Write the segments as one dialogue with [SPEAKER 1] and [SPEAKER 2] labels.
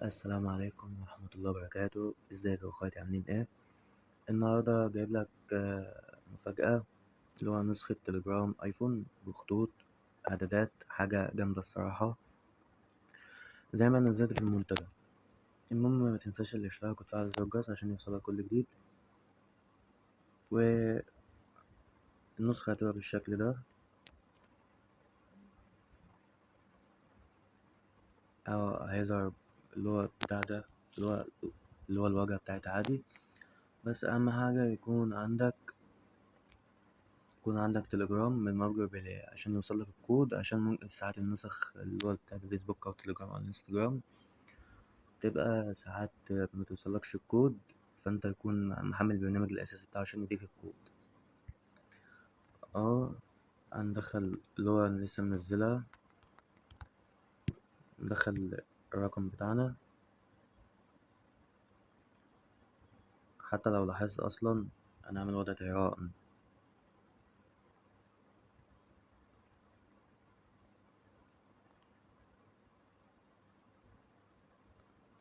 [SPEAKER 1] السلام عليكم ورحمة الله وبركاته. ازيك يا اخواتي، عاملين ايه؟ النهاردة جايب لك مفاجأة، اللي هو نسخة تليجرام ايفون بخطوط اعدادات. حاجة جامدة الصراحة، زي ما نزلت في المنتدى. المهم متنساش الاشتراك وتفعل زر الجرس عشان يوصلك كل جديد. والنسخة هتبقى بالشكل ده، او هيظهر اللي هو بتاع ده، اللي هو الواجهة بتاعتها عادي. بس اهم حاجة يكون عندك تليجرام من متجر بلاي عشان يوصلك الكود، عشان ممكن ساعات النسخ اللي هو بتاعت الفيسبوك أو تليجرام أو الانستجرام تبقى ساعات متوصلكش الكود، فانت يكون محمل البرنامج الأساسي بتاعه عشان يديك الكود. اه، هندخل اللي هو أنا لسه منزلها، ندخل الرقم بتاعنا. حتى لو لاحظت أصلا أنا عامل وضع طيران.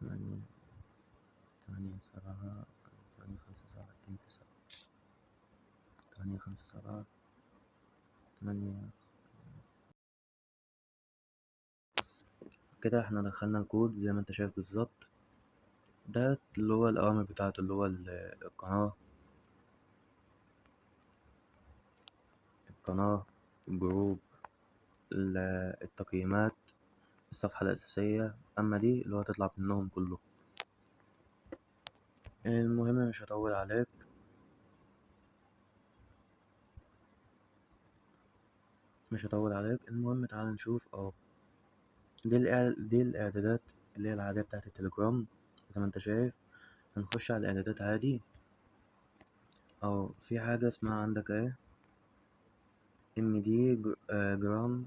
[SPEAKER 1] تمانية 8 7 8 5 7 2 9 8 5 7 8. كده احنا دخلنا الكود زي ما انت شايف بالظبط. ده اللي هو الأوامر بتاعته، اللي هو القناة، الجروب، التقييمات، الصفحة الأساسية. أما دي اللي هو تطلع منهم كله. المهم مش هطول عليك. المهم تعال نشوف اهو. دي الإعدادات اللي هي العادية بتاعة التليجرام. زي ما انت شايف، هنخش على الإعدادات عادي. أو في حاجة اسمها عندك ايه، ام دي جرام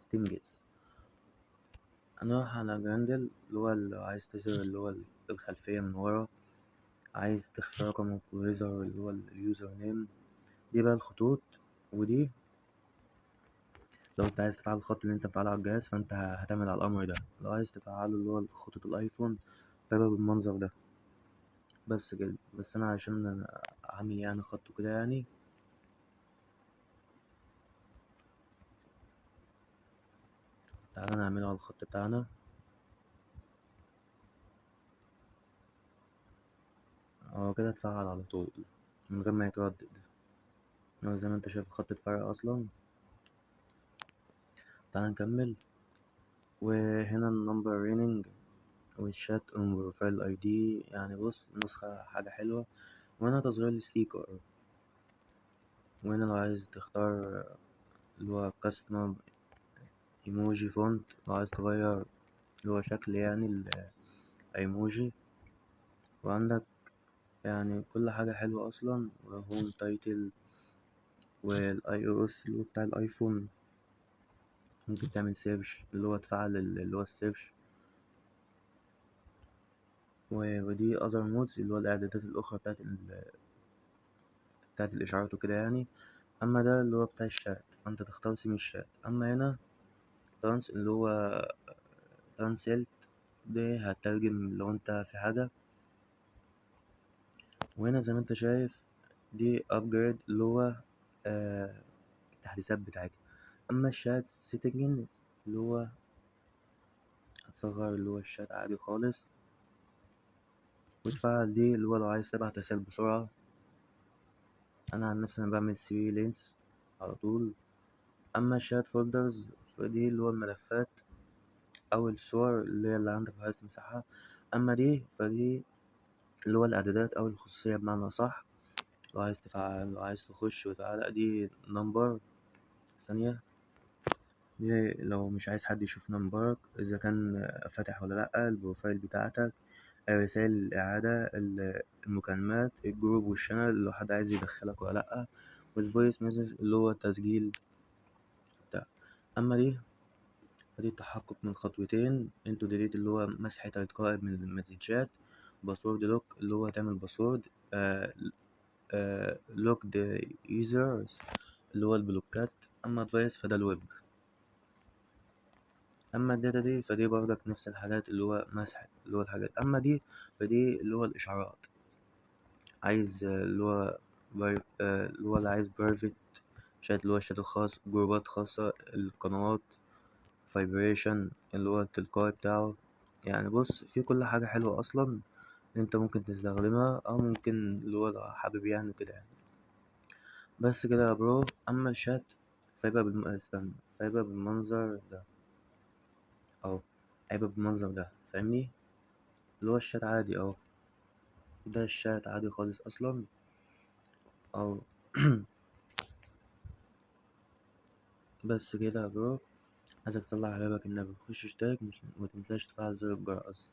[SPEAKER 1] ستينجز. هنروح على جراندل، اللي عايز تظهر اللي هو الخلفية من ورا، عايز تختار رقم ويظهر اللي هو اليوزر نيم. دي بقى الخطوط. ودي لو انت عايز تفعل الخط اللي انت مفعله على الجهاز، فانت هتعمل على الامر ده. لو عايز تفعله اللي هو خطوط الايفون، فيبقى بالمنظر ده. بس كده. بس انا عشان انا عامل يعني خط كده يعني. تعالى نعمله على الخط بتاعنا. هو كده اتفعل على طول من غير ما يتردد. هو زي ما انت شايف الخط اتفرق اصلا. تعالى نكمل. وهنا النمبر ريننج والشات اون بروفايل اي دي. يعني بص، نسخة حاجة حلوة. وهنا تصغير الستيكر. وهنا لو عايز تختار اللي هو كاستمر ايموجي فونت، لو عايز تغير اللي هو شكل يعني الايموجي. وعندك يعني كل حاجة حلوة اصلا. وهوم تايتل والاي او اس اللي هو بتاع الايفون. ممكن تعمل سيرش، اللي هو تفعل اللي هو السيرش. ودي اذر مودز، اللي هو الاعدادات الاخرى بتاعت الاشعارات وكده يعني. اما ده اللي هو بتاع الشات، فانت تختار سيم الشات. اما هنا ترانس اللي هو ترانسلت، دي هترجم لو انت في حاجة. وهنا زي ما انت شايف دي ابجريد، اللي هو آه التحديثات بتاعتها. اما الشات سيتنجز، اللي هو هتصغر اللي هو الشات عادي خالص. وتفعل دي اللي هو لو عايز تبعت رسائل بسرعة. انا عن نفسي انا بعمل 3 لينس على طول. اما الشات فولدرز، فدي اللي هو الملفات او الصور اللي عندك عايز تمسحها. اما فدي اللي هو الاعدادات او الخصوصية بمعنى صح. لو عايز تخش وتعالى دي نمبر ثانية. دي لو مش عايز حد يشوف نمبرك إذا كان فاتح ولا لأ، البروفايل بتاعتك، رسائل الإعادة، المكالمات، الجروب والشانل لو حد عايز يدخلك ولا لأ، والفويس مسج اللي هو التسجيل بتاع. أما فدي التحقق من خطوتين. انتو ديليت اللي هو مسح تلقائي من المسجات. باسورد لوك اللي هو تعمل باسورد. لوك ذا يوزرز اللي هو البلوكات. أما ادفايس فده الويب. اما الداتا دي فدي برضك نفس الحاجات، اللي هو مسح اللي هو الحاجات. اما دي فدي اللي هو الاشعارات، عايز اللي هو اللي هو اللي عايز برايفت شات، اللي هو الشات الخاص، جروبات خاصة، القنوات، فايبريشن اللي هو التلقائي بتاعه. يعني بص، في كل حاجة حلوة أصلا انت ممكن تستخدمها، أو ممكن اللي هو لو حابب يعني كده يعني. بس كده يا برو. أما الشات استنى، فيبقى بالمنظر ده أهو، هيبقى بالمنظر ده، فاهمني؟ اللي هو الشات عادي أهو، ده الشات عادي خالص أصلا أهو. بس كده يا برو. عايزك تصلي على بابك النبي، خش اشترك، متنساش تفعل زر الجرس.